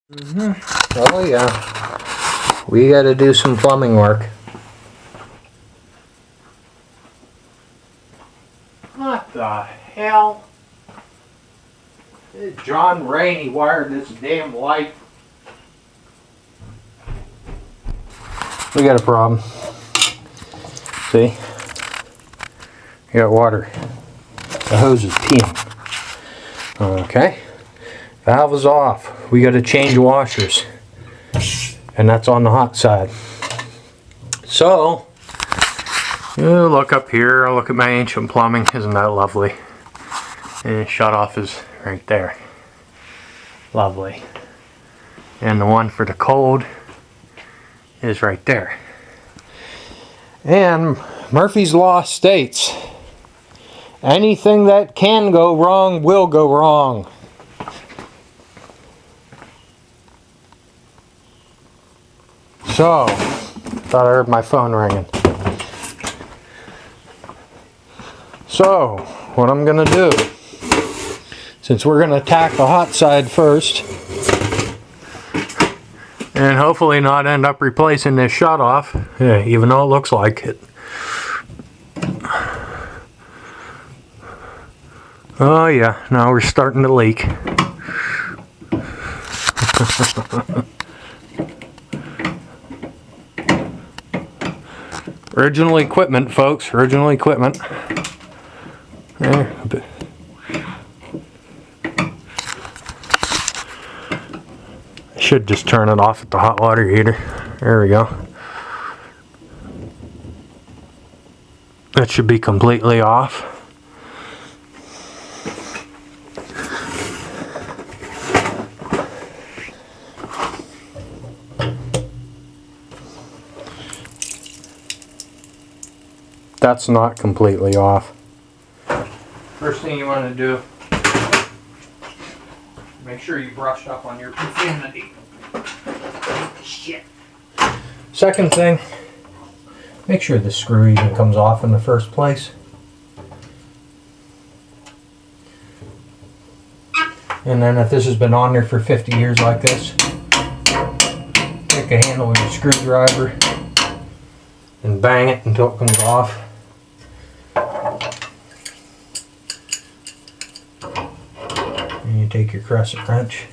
Oh yeah, we got to do some plumbing work. What the hell? John Rainey wired this damn light. We got a problem. See? You got water. The hose is peeling. Okay. Valve is off. We got to change washers. And that's on the hot side. So, you look up here, look at my ancient plumbing. Isn't that lovely? And shut off is right there. Lovely. And the one for the cold is right there. And Murphy's Law states, anything that can go wrong will go wrong. So, thought I heard my phone ringing. So, what I'm going to do, since we're going to attack the hot side first, and hopefully not end up replacing this shut-off, yeah, even though it looks like it. Oh yeah, now we're starting to leak. Original equipment, folks. Original equipment. There. I should just turn it off at the hot water heater. There we go. That should be completely off. That's not completely off. First thing you want to do, make sure you brushed up on your profanity. Shit. Second thing, make sure the screw even comes off in the first place. And then if this has been on there for 50 years like this, take a handle with your screwdriver and bang it until it comes off. And you take your crescent wrench,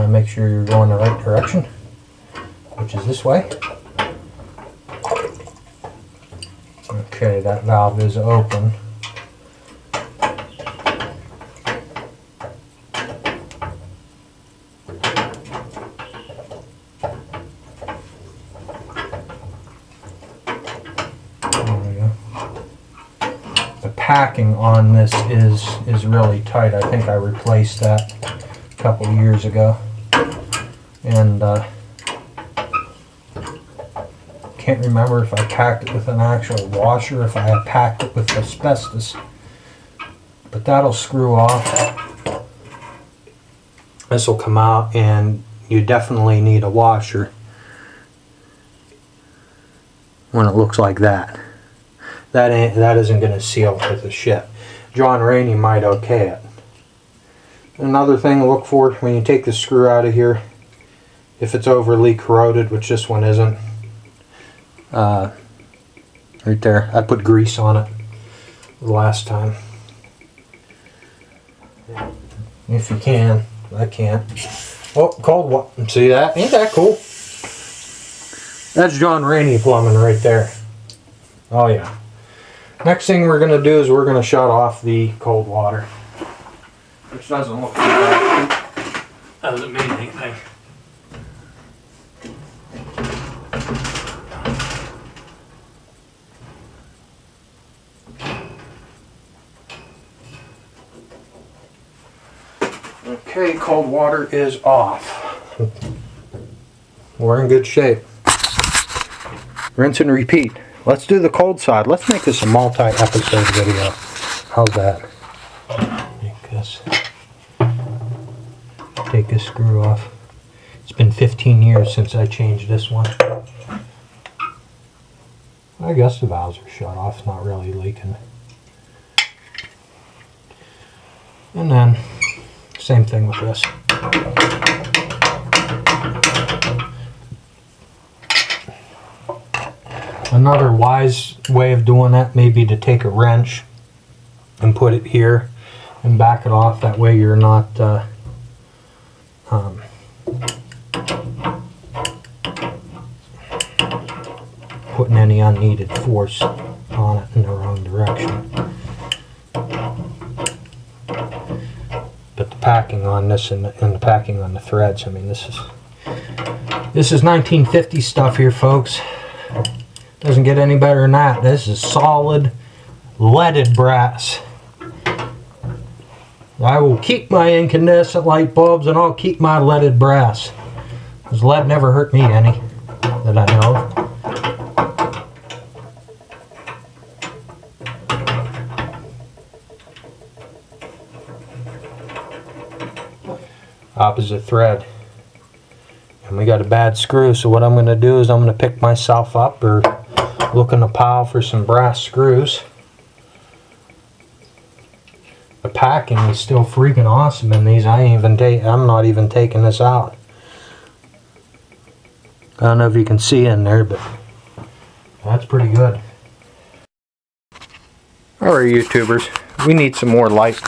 make sure you're going the right direction, which is this way. Okay, that valve is open. Packing on this is really tight. I think I replaced that a couple years ago, and can't remember if I packed it with an actual washer, if I had packed it with asbestos, but that'll screw off. This will come out, and you definitely need a washer when it looks like that. That isn't going to seal with the shit. John Rainey might okay it. Another thing to look for when you take the screw out of here, if it's overly corroded, which this one isn't, right there, I put grease on it the last time. If you can, I can't. Oh, cold water. See that? Ain't that cool? That's John Rainey plumbing right there. Oh yeah. Next thing we're going to do is we're going to shut off the cold water, which doesn't look too bad. Doesn't mean anything. Okay, cold water is off. We're in good shape. Rinse and repeat. Let's do the cold side. Let's make this a multi-episode video. How's that? Take this screw off. It's been 15 years since I changed this one. I guess the valves are shut off. It's not really leaking. And then, same thing with this. Another wise way of doing that may be to take a wrench and put it here and back it off. That way you're not putting any unneeded force on it in the wrong direction. But the packing on this and the packing on the threads, I mean, this is 1950 stuff here, folks. Doesn't get any better than that. This is solid leaded brass. I will keep my incandescent light bulbs and I'll keep my leaded brass, because lead never hurt me any that I know of. Opposite thread, and we got a bad screw, so what I'm going to do is I'm going to pick myself up or look in the pile for some brass screws. The packing is still freaking awesome in these. I'm not even taking this out. I don't know if you can see in there, but that's pretty good. Alright, YouTubers, we need some more light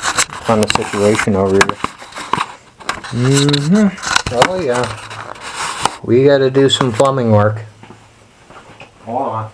on the situation over here. Oh yeah, we got to do some plumbing work. Hold on.